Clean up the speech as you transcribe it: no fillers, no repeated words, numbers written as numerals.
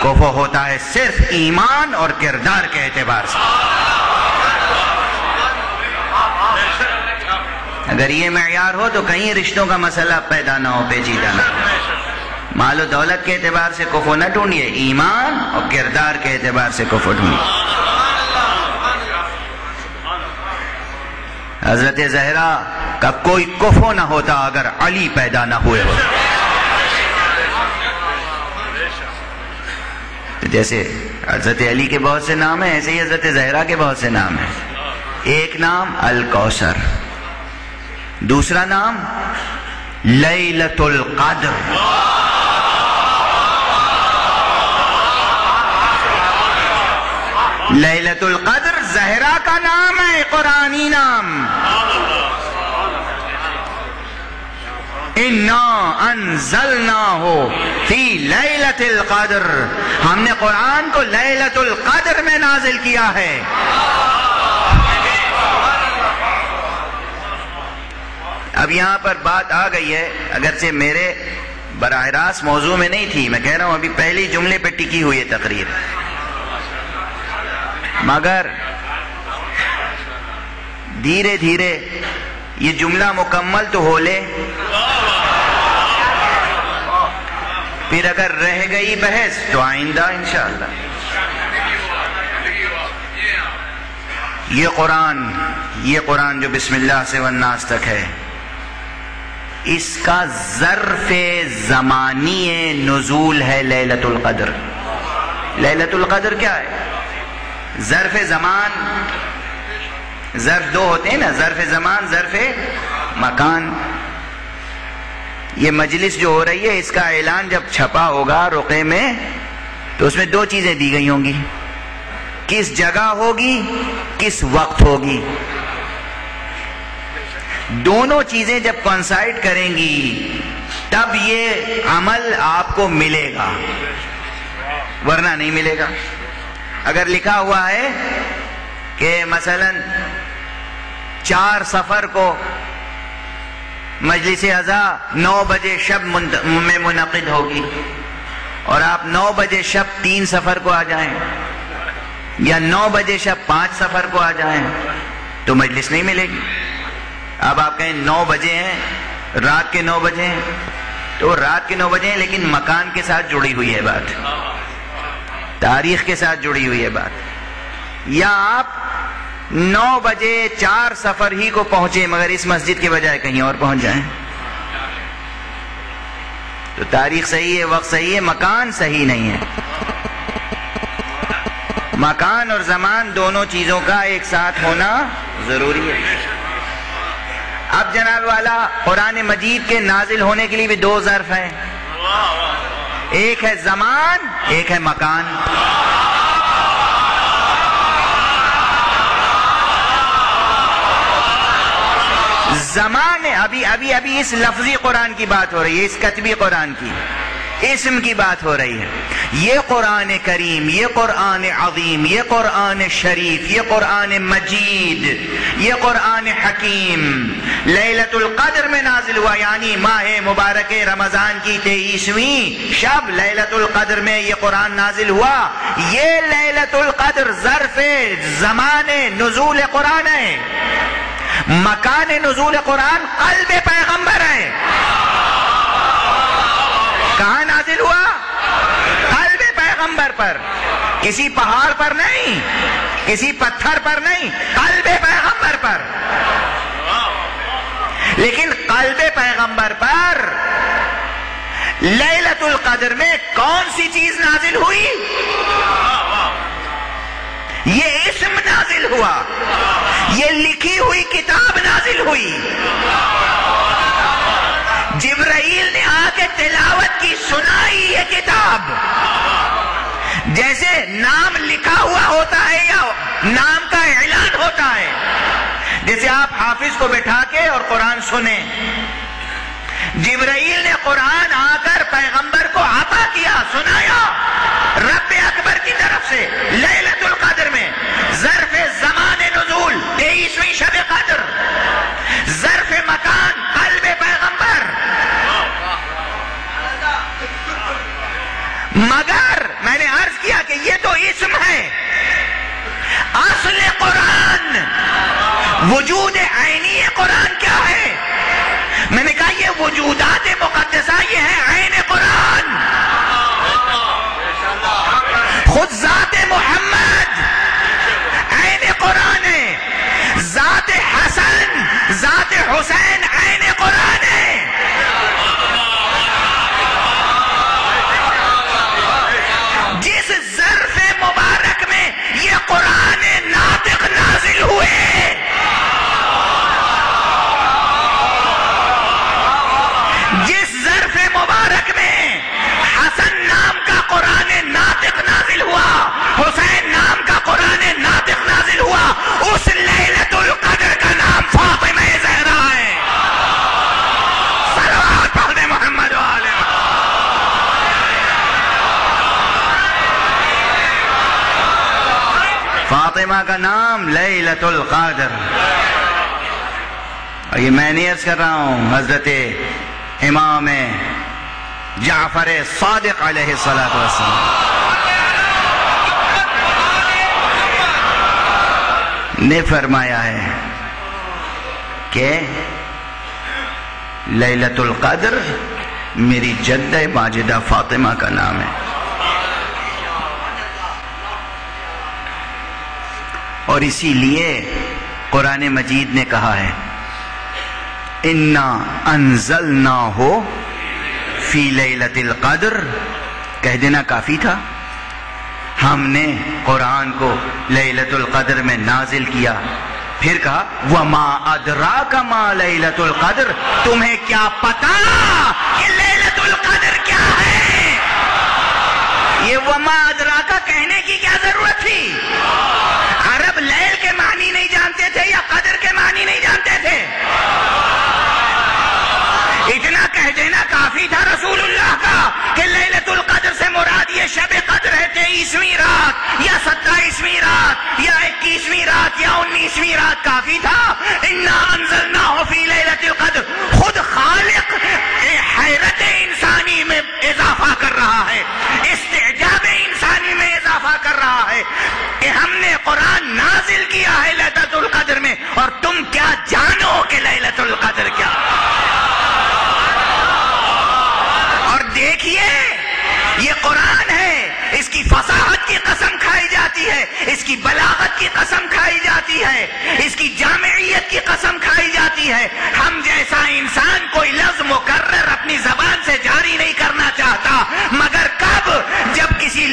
کفر ہوتا ہے صرف ایمان اور کردار کے اعتبار سے۔ اگر یہ معیار ہو تو کہیں رشتوں کا مسئلہ پیدا نہ ہو، پیچیدہ نہ ہو۔ مال و دولت کے اعتبار سے کفر نہ ڈھونڈیے، ایمان اور کردار کے اعتبار سے کفر ڈھونڈیے۔ حضرت زہرا کا کوئی کفر نہ ہوتا اگر علی پیدا نہ ہوئے ہو۔ جیسے حضرت علی کے بہت سے نام ہیں، ایسے ہی حضرت زہرا کے بہت سے نام ہیں۔ ایک نام الکوثر، دوسرا نام لیلۃ القدر۔ لیلۃ القدر زہرا کا نام ہے، قرآنی نام۔ اِنَّا أَنزَلْنَاهُ فِي لَيْلَةِ الْقَدْرِ، ہم نے قرآن کو لیلۃ القدر میں نازل کیا ہے۔ اب یہاں پر بات آ گئی ہے، اگرچہ میرے براہ راست موضوع میں نہیں تھی، میں کہہ رہا ہوں ابھی پہلی جملے پہ ٹکی ہوئی ہے تقریر، مگر دھیرے دھیرے یہ جملہ مکمل تو ہو لے، پھر اگر رہ گئی بحث تو آئندہ انشاءاللہ۔ یہ قرآن جو بسم اللہ سے والناس تک ہے، اس کا ظرف زمانی نزول ہے لیلۃ القدر۔ لیلۃ القدر کیا ہے؟ ظرف زمان، ظرف دو ہوتے ہیں نا، ظرف زمان، ظرف مکان۔ یہ مجلس جو ہو رہی ہے، اس کا اعلان جب چھپا ہوگا رقعے میں تو اس میں دو چیزیں دی گئی ہوں گی، کس جگہ ہوگی، کس وقت ہوگی۔ دونوں چیزیں جب کوانسائڈ کریں گی تب یہ عمل آپ کو ملے گا، ورنہ نہیں ملے گا۔ اگر لکھا ہوا ہے کہ مثلا 4 صفر کو مجلس عزا 9 بجے شب میں منعقد ہوگی، اور آپ 9 بجے شب 3 صفر کو آ جائیں، یا 9 بجے شب 5 صفر کو آ جائیں تو مجلس نہیں ملے گی۔ اب آپ کہیں 9 بجے ہیں، رات کے 9 بجے ہیں، تو رات کے 9 بجے ہیں لیکن مکان کے ساتھ جڑی ہوئی ہے بات، تاریخ کے ساتھ جڑی ہوئی ہے بات۔ یا آپ 9 بجے 4 صفر ہی کو پہنچے مگر اس مسجد کے بجائے کہیں اور پہنچ جائیں، تو تاریخ صحیح ہے، وقت صحیح ہے، مکان صحیح نہیں ہے۔ مکان اور زمان دونوں چیزوں کا ایک ساتھ ہونا ضروری ہے۔ اب جناب والا قرآن مجید کے نازل ہونے کے لیے بھی 2 ظرف ہیں، ایک ہے زمان، ایک ہے مکان۔ زمان ابھی اس لفظی قرآن کی بات ہو رہی ہے، اس کتبی قرآن کی، اسم کی بات ہو رہی ہے۔ یہ قرآن کریم، یہ قرآن عظیم، یہ قرآن شریف، یہ قرآن مجید، یہ قرآن حکیم لیلۃ القدر میں نازل ہوا، یعنی ماہ مبارک رمضان کی 23ویں شب لیلۃ القدر میں یہ قرآن نازل ہوا۔ یہ لیلۃ القدر ظرف زمان نزول قرآن ہے، مکان نزول قرآن قلب پیغمبر ہے۔ کہاں نازل ہوا؟ قلب پیغمبر پر، کسی پہاڑ پر نہیں، کسی پتھر پر نہیں، قلب پیغمبر پر۔ لیکن قلب پیغمبر پر لیلۃ القدر میں کون سی چیز نازل ہوئی؟ یہ اسم نازل ہوا، یہ لکھی ہوئی کتاب نازل ہوئی۔ جبرائیل نے آ کے تلاوت کی، سنائی یہ کتاب۔ جیسے نام لکھا ہوا ہوتا ہے یا نام کا اعلان ہوتا ہے، جیسے آپ حافظ کو بٹھا کے اور قرآن سنیں، جبرائیل نے قرآن آ کر پیغمبر کو عطا کیا، سنایا رب اکبر کی طرف سے لیلۃ القدر میں۔ ظرف زمان نزول 23ویں شب قدر، ظرف مکان قلب پیغمبر۔ مگر میں نے وجود عینی قرآن کیا ہے؟ میں نے کہا یہ وجودات مقدسہ یہ ہے عین قرآن. خود ذات محمد عین قرآن ہے، ذات حسن ذات حسین عین قرآن ہے. جس ظرف مبارک میں یہ قرآن ناطق نازل ہوئے، جس ظرف مبارک میں حسن نام کا قرآن ناطق نازل ہوا، حسین نام کا قرآن ناطق نازل ہوا، اس لیلۃ القدر کا نام فاطمہ زہرا ہے. صلوات پڑھ دے محمد و آل محمد. فاطمہ کا نام لیلۃ القدر. اور یہ میں نہیں عرض کر رہا ہوں، حضرت امام جعفر صادق علیہ السلام نے فرمایا ہے کہ لیلۃ القدر میری جدہ ماجدہ فاطمہ کا نام ہے. اور اسی لیے قرآن مجید نے کہا ہے اِنَّا أَنزَلْنَاهُ فِي لَيْلَةِ الْقَدْرِ. کہہ دینا کافی تھا. ہم نے قرآن کو لیلۃ القدر میں نازل کیا. پھر کہا وَمَا أَدْرَاكَ مَا لَيْلَةُ الْقَدْرِ. تمہیں کیا پتا کہ لیلۃ القدر کیا ہے؟ یہ وَمَا أَدْرَاكَ کہنے کی کیا ضرورت تھی؟ عرب لیل کے معنی نہیں جانتے تھے یا قدر کے معنی نہیں جانتے تھے؟ اتنا کہہ دینا کافی تھا رسول اللہ کا کہ لیلۃ القدر سے مراد یہ شب قدر ہے 23ویں رات یا 27ویں رات یا 21ویں رات یا 19ویں رات. کافی تھا. اِنَّا أَنزَلْنَاهُ فِي لَيْلَةِ الْقَدْرِ. خود خالق حیرت انسانی میں اضافہ کر رہا ہے، استعجاب انسانی میں اضافہ کر رہا ہے کہ ہم نے قرآن نازل کیا ہے لیلۃ القدر میں، اور تم کیا جانو کہ لیلۃ القدر کیا. اور دیکھیے یہ قرآن ہے، اس کی فصاحت کی قسم کھائی جاتی ہے، اس کی بلاغت کی قسم کھائی جاتی ہے، اس کی جامعیت کی قسم کھائی جاتی ہے. ہم جیسا انسان کوئی لفظ مکرر اپنی زبان سے جاری نہیں کرنا چاہتا، مگر کب؟ جب کسی